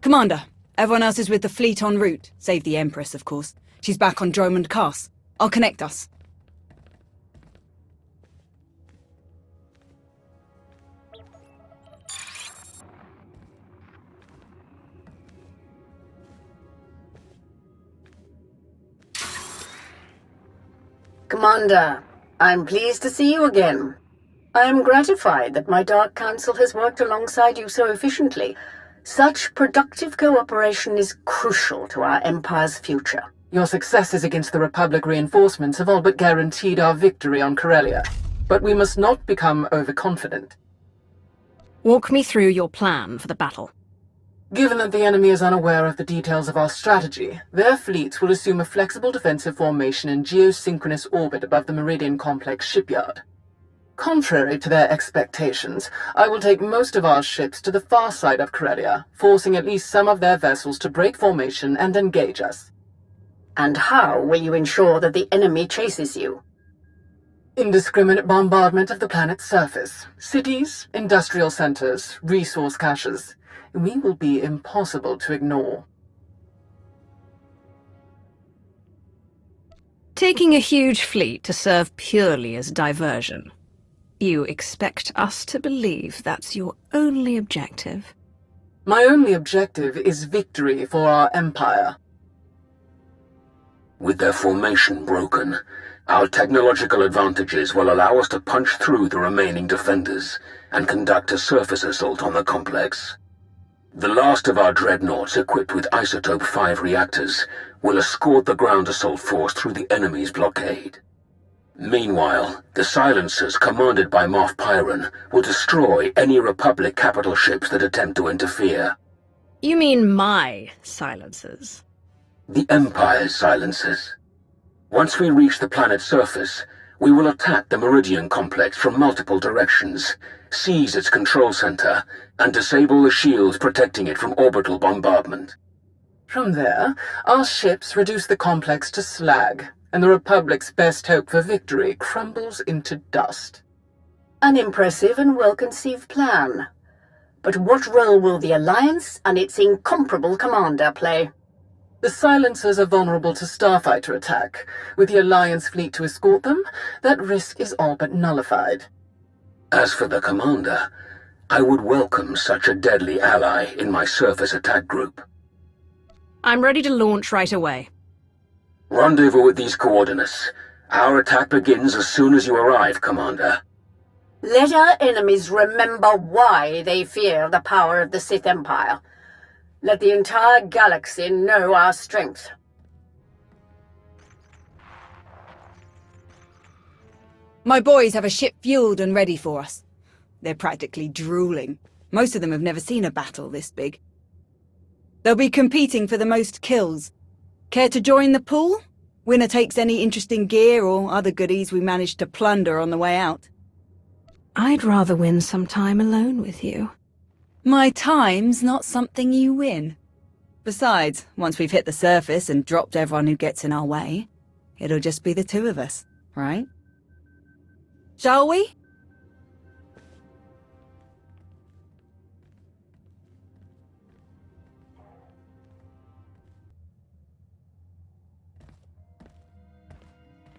Commander, everyone else is with the fleet en route, save the Empress, of course. She's back on Dromund Cass. I'll connect us. Commander, I'm pleased to see you again. I am gratified that my Dark Council has worked alongside you so efficiently. Such productive cooperation is crucial to our Empire's future. Your successes against the Republic reinforcements have all but guaranteed our victory on Corelia. But we must not become overconfident. Walk me through your plan for the battle. Given that the enemy is unaware of the details of our strategy, their fleets will assume a flexible defensive formation in geosynchronous orbit above the Meridian Complex shipyard. Contrary to their expectations, I will take most of our ships to the far side of Corelia, forcing at least some of their vessels to break formation and engage us. And how will you ensure that the enemy chases you? Indiscriminate bombardment of the planet's surface. Cities, industrial centers, resource caches. We will be impossible to ignore. Taking a huge fleet to serve purely as diversion. You expect us to believe that's your only objective? My only objective is victory for our Empire. With their formation broken, our technological advantages will allow us to punch through the remaining defenders and conduct a surface assault on the complex. The last of our dreadnoughts equipped with Isotope 5 reactors will escort the ground assault force through the enemy's blockade. Meanwhile, the silencers commanded by Moff Pyron will destroy any Republic capital ships that attempt to interfere. You mean my silencers? The Empire's silencers. Once we reach the planet's surface, we will attack the Meridian Complex from multiple directions, seize its control center, and disable the shields protecting it from orbital bombardment. From there, our ships reduce the complex to slag, and the Republic's best hope for victory crumbles into dust. An impressive and well-conceived plan. But what role will the Alliance and its incomparable commander play? The silencers are vulnerable to starfighter attack. With the Alliance fleet to escort them, that risk is all but nullified. As for the commander, I would welcome such a deadly ally in my surface attack group. I'm ready to launch right away. Rendezvous at these coordinates. Our attack begins as soon as you arrive, Commander. Let our enemies remember why they fear the power of the Sith Empire. Let the entire galaxy know our strength. My boys have a ship fueled and ready for us. They're practically drooling. Most of them have never seen a battle this big. They'll be competing for the most kills. Care to join the pool? Winner takes any interesting gear or other goodies we managed to plunder on the way out. I'd rather win some time alone with you. My time's not something you win. Besides, once we've hit the surface and dropped everyone who gets in our way, it'll just be the two of us, right? Shall we?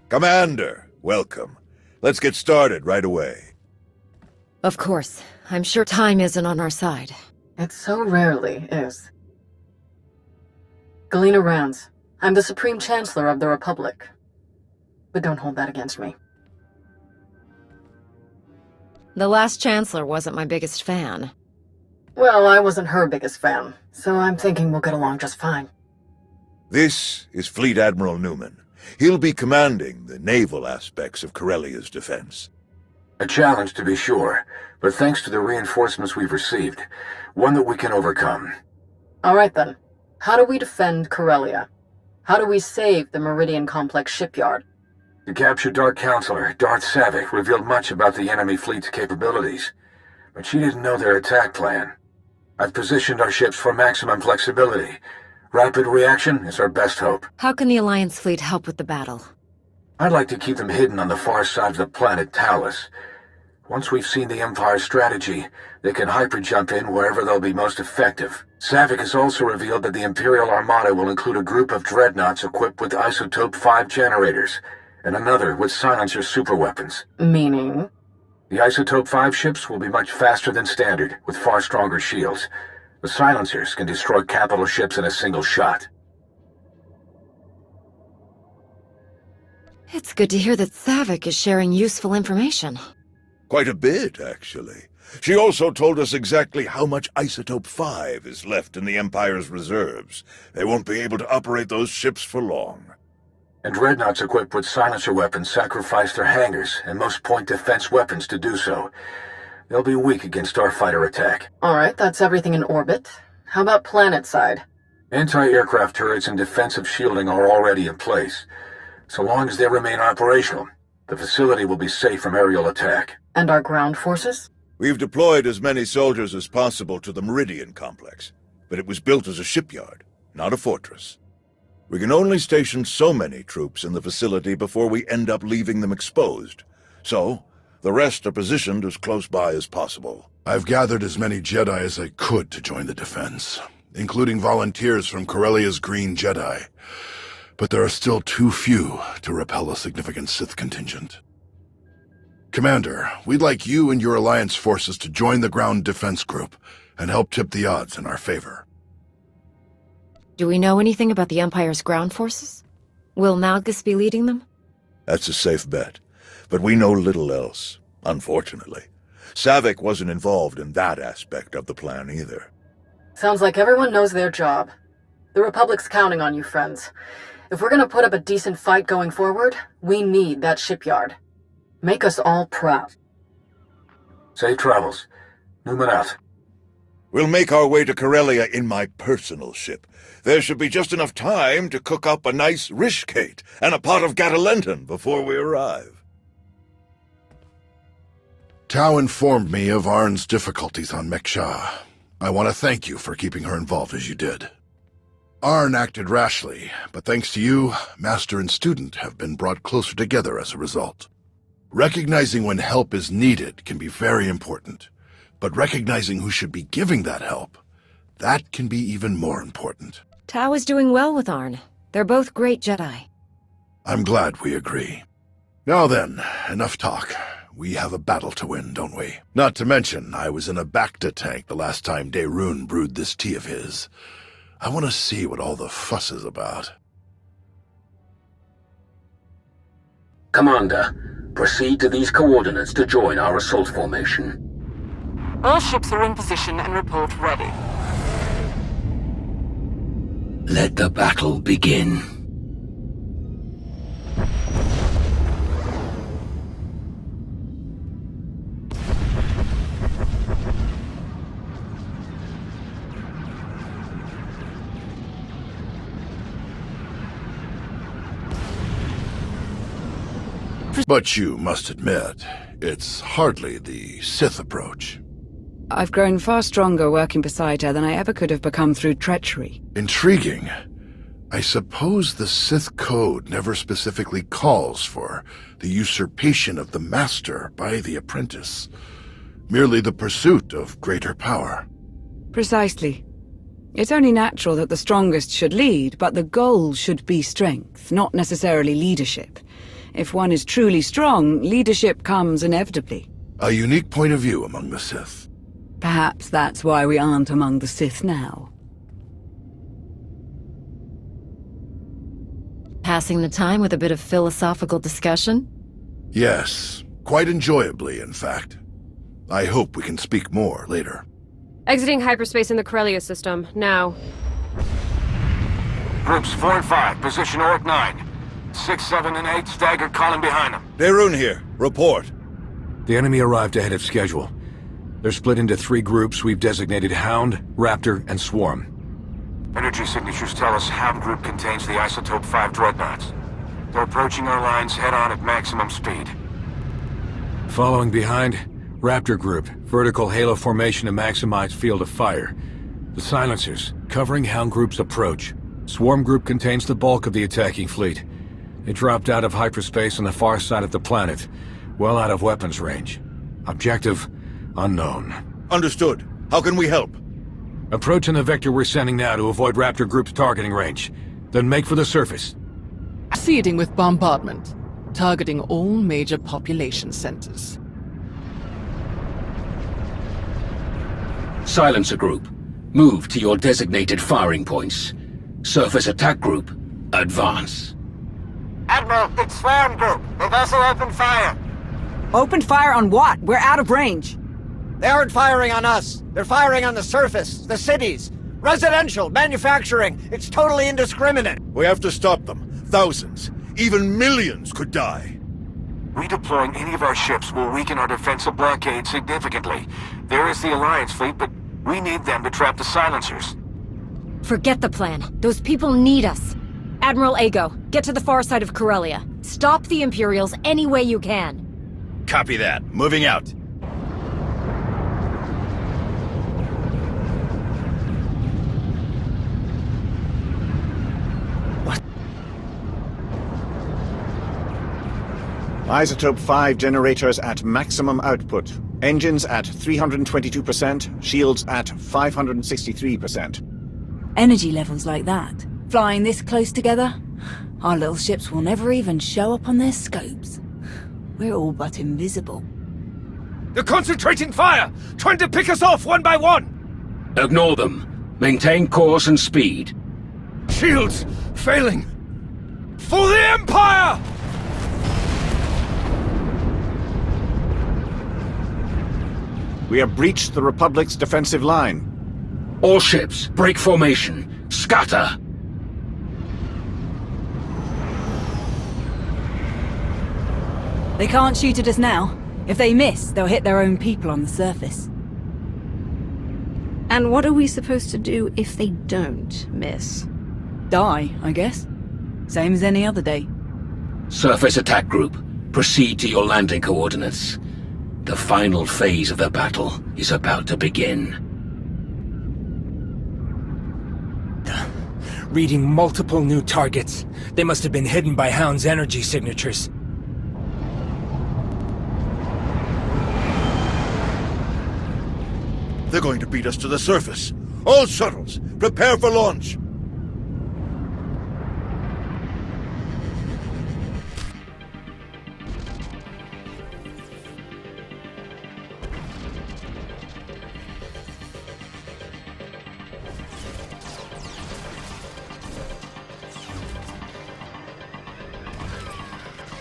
Commander, welcome. Let's get started right away. Of course. I'm sure time isn't on our side. It so rarely is. Galena Rounds. I'm the Supreme Chancellor of the Republic. But don't hold that against me. The last Chancellor wasn't my biggest fan. Well, I wasn't her biggest fan, so I'm thinking we'll get along just fine. This is Fleet Admiral Newman. He'll be commanding the naval aspects of Corelia's defense. A challenge, to be sure, but thanks to the reinforcements we've received, one that we can overcome. All right, then. How do we defend Corelia? How do we save the Meridian Complex shipyard? The captured Dark Counselor, Darth Savick, revealed much about the enemy fleet's capabilities, but she didn't know their attack plan. I've positioned our ships for maximum flexibility. Rapid reaction is our best hope. How can the Alliance fleet help with the battle? I'd like to keep them hidden on the far side of the planet Talus. Once we've seen the Empire's strategy, they can hyper-jump in wherever they'll be most effective. Savick has also revealed that the Imperial Armada will include a group of dreadnoughts equipped with Isotope 5 generators, and another with silencer superweapons. Meaning? The Isotope 5 ships will be much faster than standard, with far stronger shields. The silencers can destroy capital ships in a single shot. It's good to hear that Savick is sharing useful information. Quite a bit, actually. She also told us exactly how much Isotope 5 is left in the Empire's reserves. They won't be able to operate those ships for long. And dreadnoughts equipped with silencer weapons sacrifice their hangars and most point defense weapons to do so. They'll be weak against starfighter attack. Alright, that's everything in orbit. How about planet side? Anti-aircraft turrets and defensive shielding are already in place. So long as they remain operational, the facility will be safe from aerial attack. And our ground forces? We've deployed as many soldiers as possible to the Meridian complex, but it was built as a shipyard, not a fortress. We can only station so many troops in the facility before we end up leaving them exposed. So, the rest are positioned as close by as possible. I've gathered as many Jedi as I could to join the defense, including volunteers from Corelia's Green Jedi. But there are still too few to repel a significant Sith contingent. Commander, we'd like you and your Alliance forces to join the ground defense group and help tip the odds in our favor. Do we know anything about the Empire's ground forces? Will Malgus be leading them? That's a safe bet, but we know little else, unfortunately. Savick wasn't involved in that aspect of the plan either. Sounds like everyone knows their job. The Republic's counting on you, friends. If we're gonna put up a decent fight going forward, we need that shipyard. Make us all proud. Safe travels. Newman out. We'll make our way to Corelia in my personal ship. There should be just enough time to cook up a nice rishkate and a pot of Gatalenton before we arrive. Tau informed me of Arn's difficulties on Meksha. I want to thank you for keeping her involved as you did. Arn acted rashly, but thanks to you, Master and Student have been brought closer together as a result. Recognizing when help is needed can be very important, but recognizing who should be giving that help, that can be even more important. Tau is doing well with Arn. They're both great Jedi. I'm glad we agree. Now then, enough talk. We have a battle to win, don't we? Not to mention, I was in a Bacta tank the last time Daerun brewed this tea of his. I want to see what all the fuss is about. Commander, proceed to these coordinates to join our assault formation. All ships are in position and report ready. Let the battle begin. But you must admit, it's hardly the Sith approach. I've grown far stronger working beside her than I ever could have become through treachery. Intriguing. I suppose the Sith Code never specifically calls for the usurpation of the Master by the apprentice, merely the pursuit of greater power. Precisely. It's only natural that the strongest should lead, but the goal should be strength, not necessarily leadership. If one is truly strong, leadership comes inevitably. A unique point of view among the Sith. Perhaps that's why we aren't among the Sith now. Passing the time with a bit of philosophical discussion? Yes, quite enjoyably, in fact. I hope we can speak more later. Exiting hyperspace in the Corelia system, now. Groups 4 and 5, position Orc 9. 6, 7, and 8 staggered column behind them. Daerun here. Report. The enemy arrived ahead of schedule. They're split into 3 groups we've designated Hound, Raptor, and Swarm. Energy signatures tell us Hound Group contains the Isotope 5 dreadnoughts. They're approaching our lines head-on at maximum speed. Following behind, Raptor Group, vertical halo formation to maximize field of fire. The silencers, covering Hound Group's approach. Swarm Group contains the bulk of the attacking fleet. They dropped out of hyperspace on the far side of the planet, well out of weapons range. Objective unknown. Understood. How can we help? Approach in the vector we're sending now to avoid Raptor Group's targeting range. Then make for the surface. Proceeding with bombardment, targeting all major population centers. Silencer Group, move to your designated firing points. Surface Attack Group, advance. Admiral, it's Swarm Group. They've also opened fire. Opened fire on what? We're out of range. They aren't firing on us. They're firing on the surface, the cities. Residential, manufacturing. It's totally indiscriminate. We have to stop them. Thousands, even millions could die. Redeploying any of our ships will weaken our defensive blockade significantly. There is the Alliance fleet, but we need them to trap the silencers. Forget the plan. Those people need us. Admiral Ago, get to the far side of Corelia. Stop the Imperials any way you can. Copy that. Moving out. Isotope 5 generators at maximum output. Engines at 322%, shields at 563%. Energy levels like that. Flying this close together, our little ships will never even show up on their scopes. We're all but invisible. They're concentrating fire, trying to pick us off one by one. Ignore them. Maintain course and speed. Shields failing. For the Empire! We have breached the Republic's defensive line. All ships, break formation. Scatter! They can't shoot at us now. If they miss, they'll hit their own people on the surface. And what are we supposed to do if they don't miss? Die, I guess. Same as any other day. Surface Attack Group, proceed to your landing coordinates. The final phase of the battle is about to begin. Reading multiple new targets. They must have been hidden by Hound's energy signatures. They're going to beat us to the surface. All shuttles, prepare for launch.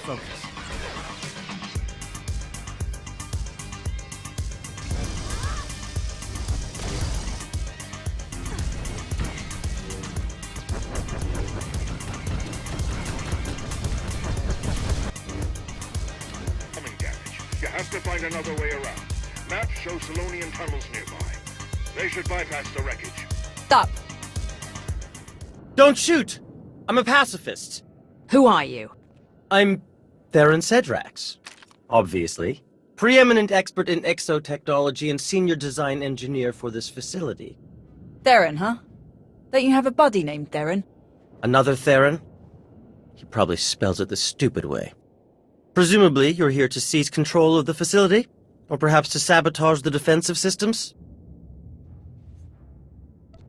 Focus. You have to find another way around. Maps show Solonian tunnels nearby. They should bypass the wreckage. Stop! Don't shoot! I'm a pacifist. Who are you? I'm Theron Cedrax. Obviously. Preeminent expert in exotechnology and senior design engineer for this facility. Theron, huh? Don't you have a buddy named Theron? Another Theron? He probably spells it the stupid way. Presumably, you're here to seize control of the facility? Or perhaps to sabotage the defensive systems?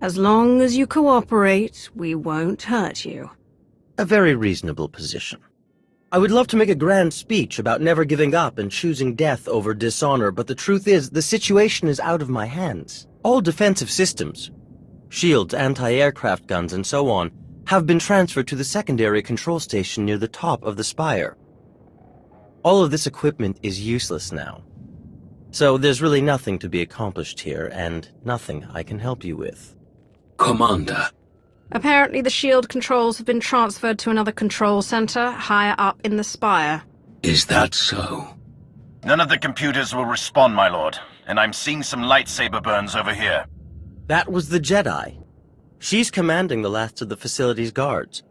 As long as you cooperate, we won't hurt you. A very reasonable position. I would love to make a grand speech about never giving up and choosing death over dishonor, but the truth is, the situation is out of my hands. All defensive systems, shields, anti-aircraft guns, and so on, have been transferred to the secondary control station near the top of the spire. All of this equipment is useless now. So there's really nothing to be accomplished here, and nothing I can help you with. Commander. Apparently the shield controls have been transferred to another control center higher up in the spire. Is that so? None of the computers will respond, my lord, and I'm seeing some lightsaber burns over here. That was the Jedi. She's commanding the last of the facility's guards.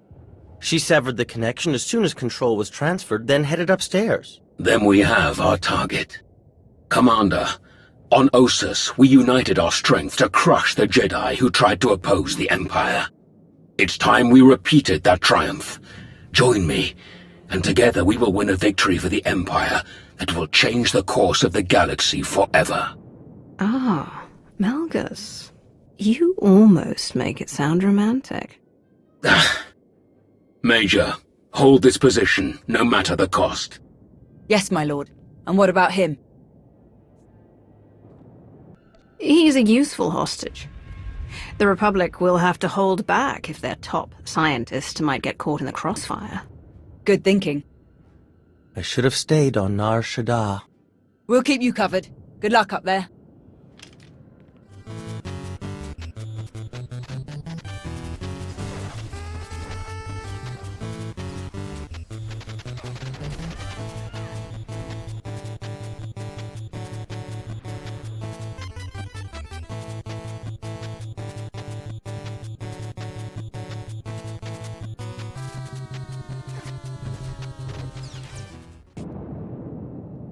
She severed the connection as soon as control was transferred, then headed upstairs. Then we have our target. Commander, on Ossus, we united our strength to crush the Jedi who tried to oppose the Empire. It's time we repeated that triumph. Join me, and together we will win a victory for the Empire that will change the course of the galaxy forever. Ah, Malgus. You almost make it sound romantic. Major, hold this position, no matter the cost. Yes, my lord. And what about him? He's a useful hostage. The Republic will have to hold back if their top scientist might get caught in the crossfire. Good thinking. I should have stayed on Nar Shaddaa. We'll keep you covered. Good luck up there.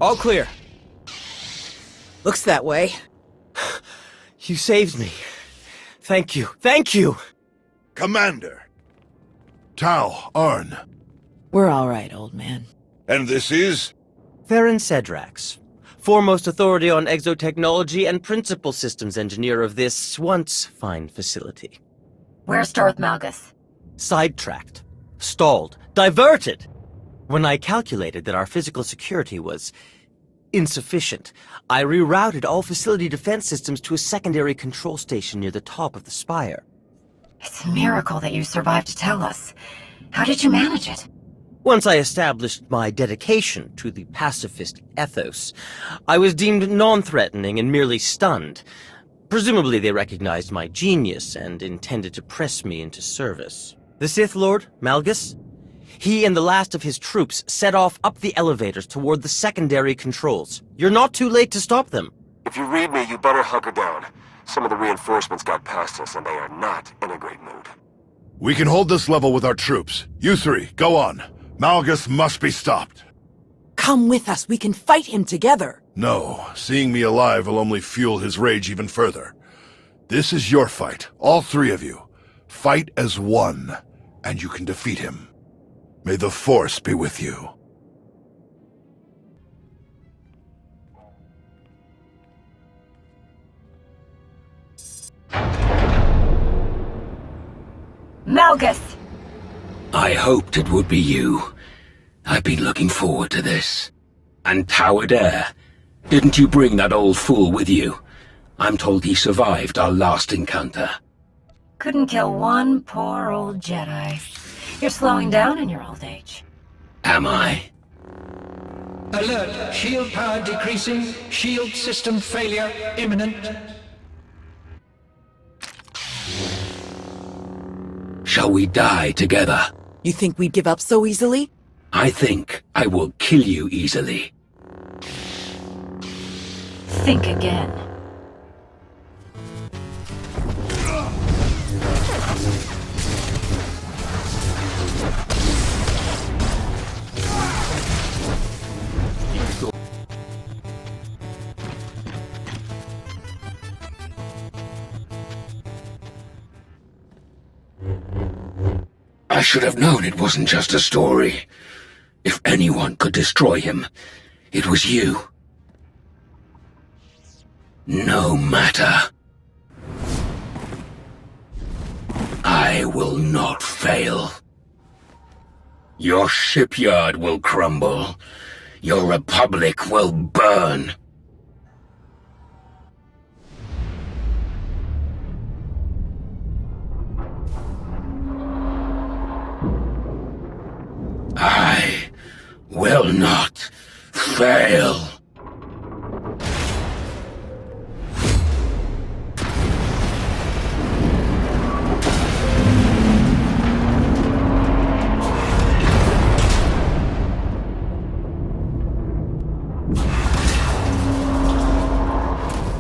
All clear. Looks that way. You saved me. Thank you. Thank you! Commander! Tau, Arn. We're all right, old man. And this is? Theron Cedrax, foremost authority on exotechnology and principal systems engineer of this once fine facility. Where's Darth Malgus? Sidetracked. Stalled. Diverted! When I calculated that our physical security was insufficient, I rerouted all facility defense systems to a secondary control station near the top of the spire. It's a miracle that you survived to tell us. How did you manage it? Once I established my dedication to the pacifist ethos, I was deemed non-threatening and merely stunned. Presumably they recognized my genius and intended to press me into service. The Sith Lord, Malgus, he and the last of his troops set off up the elevators toward the secondary controls. You're not too late to stop them. If you read me, you better hunker down. Some of the reinforcements got past us, and they are not in a great mood. We can hold this level with our troops. You three, go on. Malgus must be stopped. Come with us. We can fight him together. No, seeing me alive will only fuel his rage even further. This is your fight, all three of you. Fight as one, and you can defeat him. May the Force be with you. Malgus! I hoped it would be you. I've been looking forward to this. And Tau Adair. Didn't you bring that old fool with you? I'm told he survived our last encounter. Couldn't kill one poor old Jedi. You're slowing down in your old age. Am I? Alert! Shield power decreasing. Shield system failure imminent. Shall we die together? You think we'd give up so easily? I think I will kill you easily. Think again. I should have known it wasn't just a story. If anyone could destroy him, it was you. No matter. I will not fail. Your shipyard will crumble. Your republic will burn. I will not fail.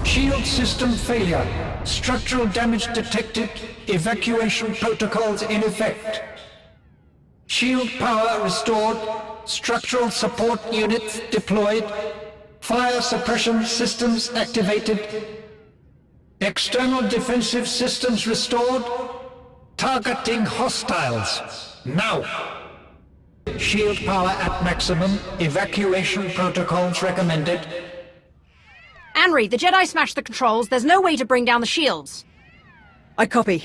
Shield system failure. Structural damage detected. Evacuation protocols in effect. Shield power restored. Structural support units deployed. Fire suppression systems activated. External defensive systems restored. Targeting hostiles. Now! Shield power at maximum. Evacuation protocols recommended. Anri, the Jedi smashed the controls. There's no way to bring down the shields. I copy.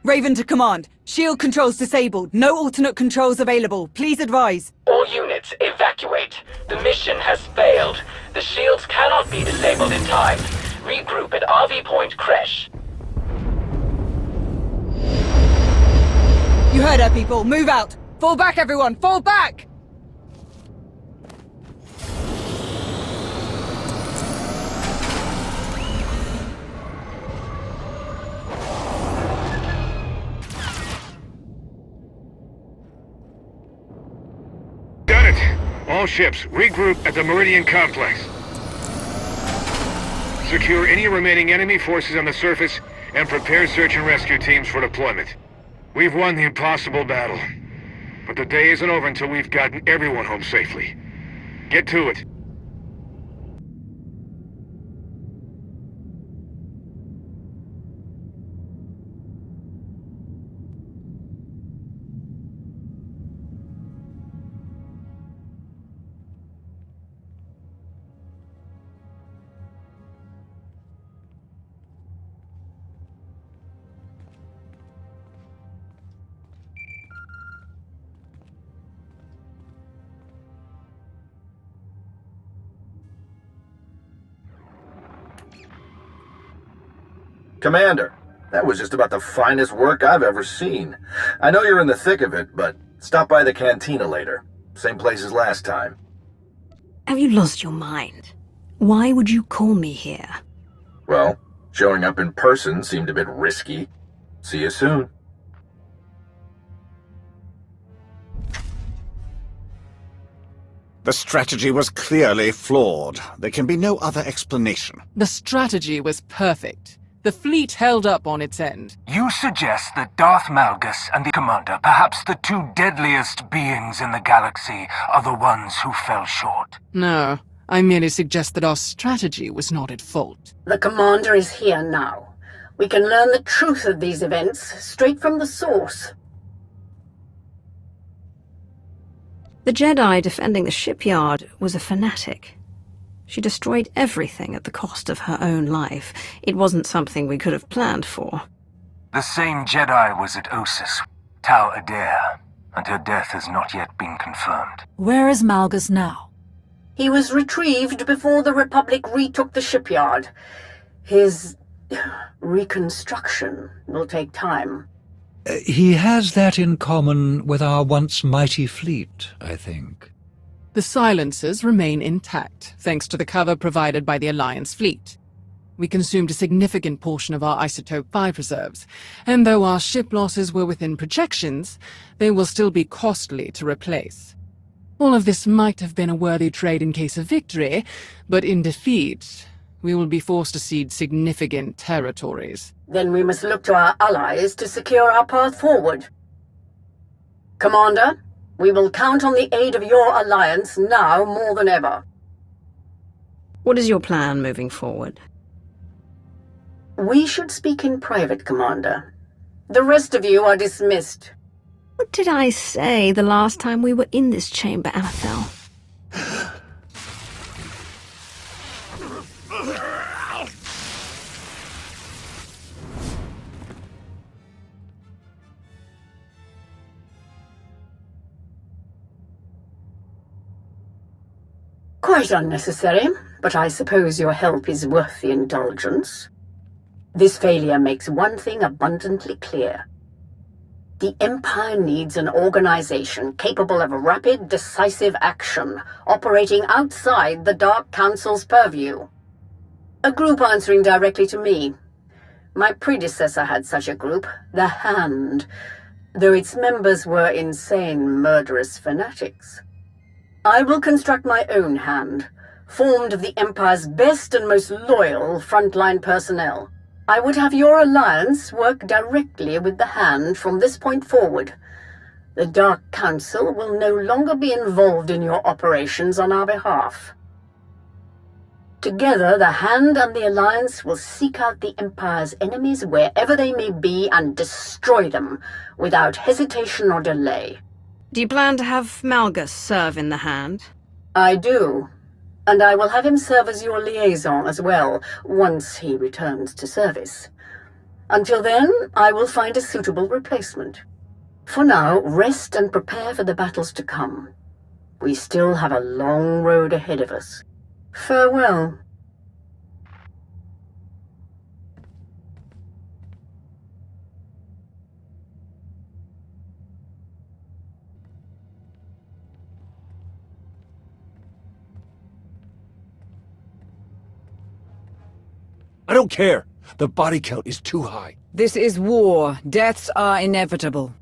Raven to command. Shield controls disabled. No alternate controls available. Please advise. All units, evacuate. The mission has failed. The shields cannot be disabled in time. Regroup at RV Point Creche. You heard her, people. Move out. Fall back, everyone. Fall back! Done it! All ships, regroup at the Meridian Complex. Secure any remaining enemy forces on the surface and prepare search and rescue teams for deployment. We've won the impossible battle, but the day isn't over until we've gotten everyone home safely. Get to it. Commander, that was just about the finest work I've ever seen. I know you're in the thick of it, but stop by the cantina later. Same place as last time. Have you lost your mind? Why would you call me here? Well, showing up in person seemed a bit risky. See you soon. The strategy was clearly flawed. There can be no other explanation. The strategy was perfect. The fleet held up on its end. You suggest that Darth Malgus and the Commander, perhaps the two deadliest beings in the galaxy, are the ones who fell short. No, I merely suggest that our strategy was not at fault. The Commander is here now. We can learn the truth of these events straight from the source. The Jedi defending the shipyard was a fanatic. She destroyed everything at the cost of her own life. It wasn't something we could have planned for. The same Jedi was at Osis, Tau Adair, and her death has not yet been confirmed. Where is Malgus now? He was retrieved before the Republic retook the shipyard. His reconstruction will take time. He has that in common with our once mighty fleet, I think. The silencers remain intact, thanks to the cover provided by the Alliance fleet. We consumed a significant portion of our Isotope 5 reserves, and though our ship losses were within projections, they will still be costly to replace. All of this might have been a worthy trade in case of victory, but in defeat, we will be forced to cede significant territories. Then we must look to our allies to secure our path forward. Commander, we will count on the aid of your alliance now more than ever. What is your plan moving forward? We should speak in private, Commander. The rest of you are dismissed. What did I say the last time we were in this chamber, Amathel? Quite unnecessary, but I suppose your help is worth the indulgence. This failure makes one thing abundantly clear. The Empire needs an organization capable of rapid, decisive action, operating outside the Dark Council's purview. A group answering directly to me. My predecessor had such a group, the Hand, though its members were insane, murderous fanatics. I will construct my own Hand, formed of the Empire's best and most loyal frontline personnel. I would have your alliance work directly with the Hand from this point forward. The Dark Council will no longer be involved in your operations on our behalf. Together, the Hand and the Alliance will seek out the Empire's enemies wherever they may be and destroy them without hesitation or delay. Do you plan to have Malgus serve in the hand? I do. And I will have him serve as your liaison as well, once he returns to service. Until then, I will find a suitable replacement. For now, rest and prepare for the battles to come. We still have a long road ahead of us. Farewell. I don't care. The body count is too high. This is war. Deaths are inevitable.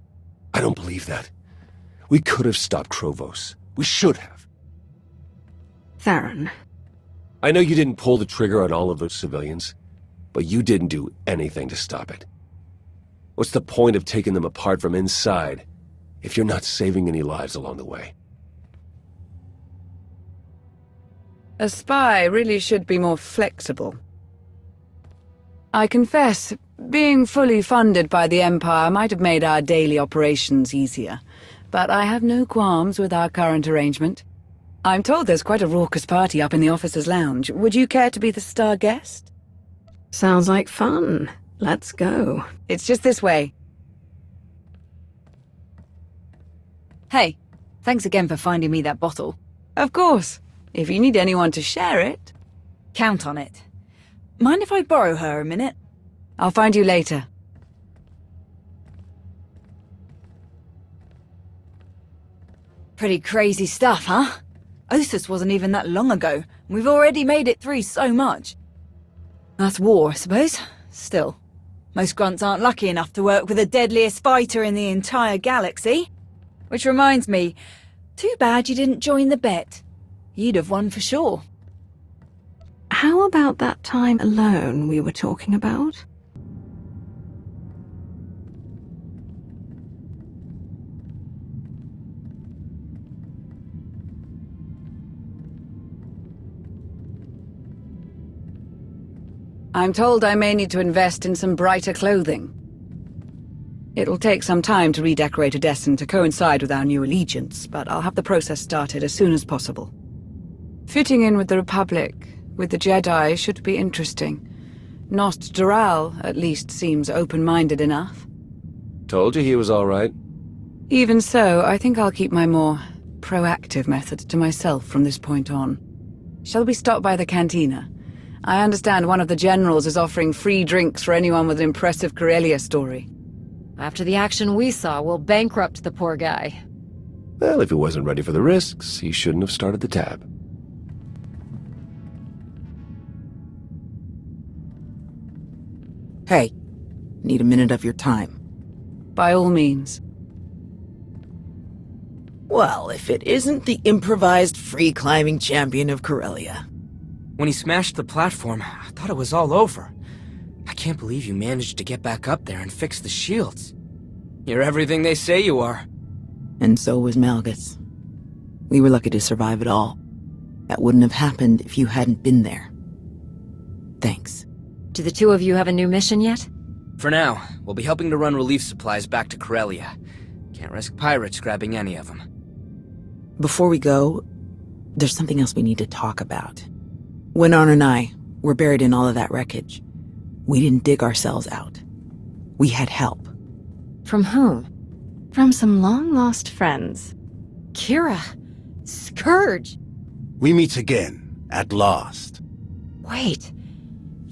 I don't believe that. We could have stopped Krovos. We should have. Theron. I know you didn't pull the trigger on all of those civilians, but you didn't do anything to stop it. What's the point of taking them apart from inside if you're not saving any lives along the way? A spy really should be more flexible. I confess, being fully funded by the Empire might have made our daily operations easier, but I have no qualms with our current arrangement. I'm told there's quite a raucous party up in the officers' lounge. Would you care to be the star guest? Sounds like fun. Let's go. It's just this way. Hey, thanks again for finding me that bottle. Of course. If you need anyone to share it, count on it. Mind if I borrow her a minute? I'll find you later. Pretty crazy stuff, huh? Osus wasn't even that long ago. We've already made it through so much. That's war, I suppose. Still, most grunts aren't lucky enough to work with the deadliest fighter in the entire galaxy. Which reminds me, too bad you didn't join the bet. You'd have won for sure. How about that time alone we were talking about? I'm told I may need to invest in some brighter clothing. It'll take some time to redecorate Odessen to coincide with our new allegiance, but I'll have the process started as soon as possible. Fitting in with the Republic, with the Jedi, should be interesting. Nost Doral, at least, seems open-minded enough. Told you he was all right. Even so, I think I'll keep my more proactive method to myself from this point on. Shall we stop by the cantina? I understand one of the generals is offering free drinks for anyone with an impressive Corelia story. After the action we saw, we'll bankrupt the poor guy. Well, if he wasn't ready for the risks, he shouldn't have started the tab. Hey, need a minute of your time. By all means. Well, if it isn't the improvised free-climbing champion of Corelia. When he smashed the platform, I thought it was all over. I can't believe you managed to get back up there and fix the shields. You're everything they say you are. And so was Malgus. We were lucky to survive it all. That wouldn't have happened if you hadn't been there. Thanks. Do the two of you have a new mission yet? For now, we'll be helping to run relief supplies back to Corelia. Can't risk pirates grabbing any of them. Before we go, there's something else we need to talk about. When Arn and I were buried in all of that wreckage, we didn't dig ourselves out. We had help. From whom? From some long-lost friends. Kira. Scourge. We meet again, at last. Wait.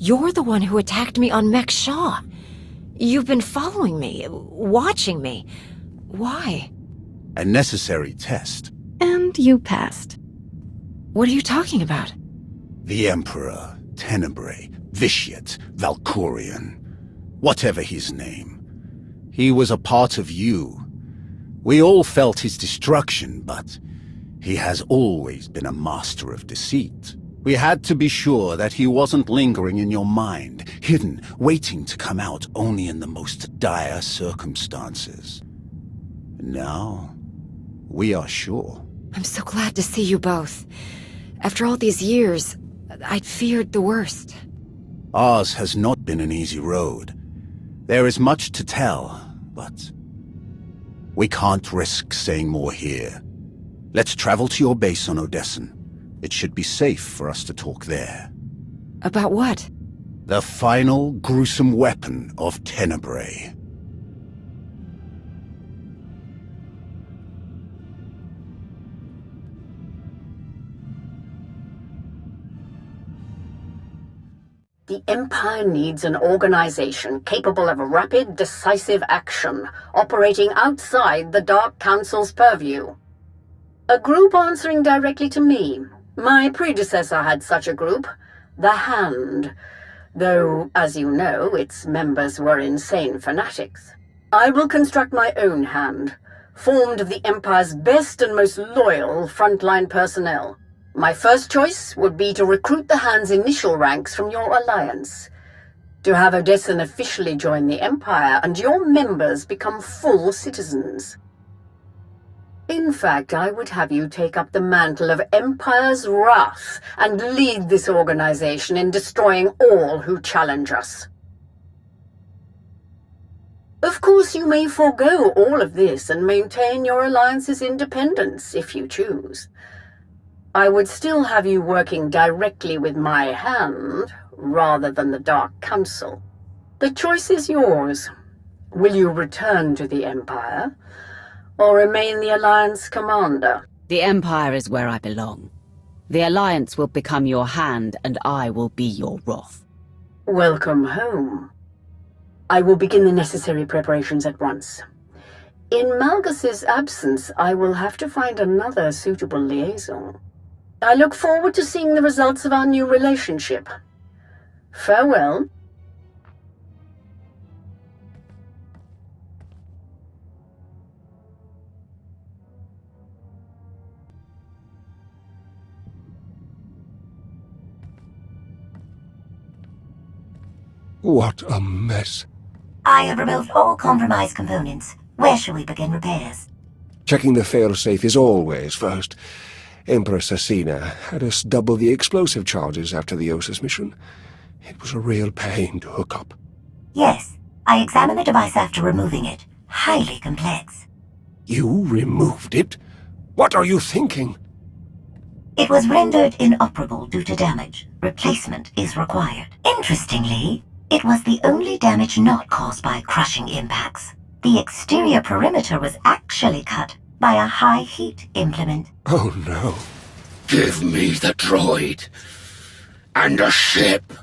You're the one who attacked me on Mek Shaw. You've been following me, watching me. Why? A necessary test. And you passed. What are you talking about? The Emperor, Tenebrae, Vitiate, Valkorion, whatever his name. He was a part of you. We all felt his destruction, but he has always been a master of deceit. We had to be sure that he wasn't lingering in your mind, hidden, waiting to come out only in the most dire circumstances. Now, we are sure. I'm so glad to see you both. After all these years, I'd feared the worst. Ours has not been an easy road. There is much to tell, but We can't risk saying more here. Let's travel to your base on Odessen. It should be safe for us to talk there. About what? The final gruesome weapon of Tenebrae. The Empire needs an organization capable of rapid, decisive action, operating outside the Dark Council's purview. A group answering directly to me. My predecessor had such a group, the Hand, though, as you know, its members were insane fanatics. I will construct my own Hand, formed of the Empire's best and most loyal frontline personnel. My first choice would be to recruit the Hand's initial ranks from your alliance, to have Odessen officially join the Empire and your members become full citizens. In fact, I would have you take up the mantle of Empire's Wrath and lead this organization in destroying all who challenge us. Of course, you may forego all of this and maintain your alliance's independence if you choose. I would still have you working directly with my Hand, rather than the Dark Council. The choice is yours. Will you return to the Empire, or remain the Alliance commander? The Empire is where I belong. The Alliance will become your Hand, and I will be your Wrath. Welcome home. I will begin the necessary preparations at once. In Malgus's absence, I will have to find another suitable liaison. I look forward to seeing the results of our new relationship. Farewell. What a mess. I have removed all compromised components. Where shall we begin repairs? Checking the failsafe is always first. Empress Asina had us double the explosive charges after the Osis mission. It was a real pain to hook up. Yes, I examined the device after removing it. Highly complex. You removed it? What are you thinking? It was rendered inoperable due to damage. Replacement is required. Interestingly, it was the only damage not caused by crushing impacts. The exterior perimeter was actually cut by a high-heat implement. Oh no. Give me the droid. And a ship.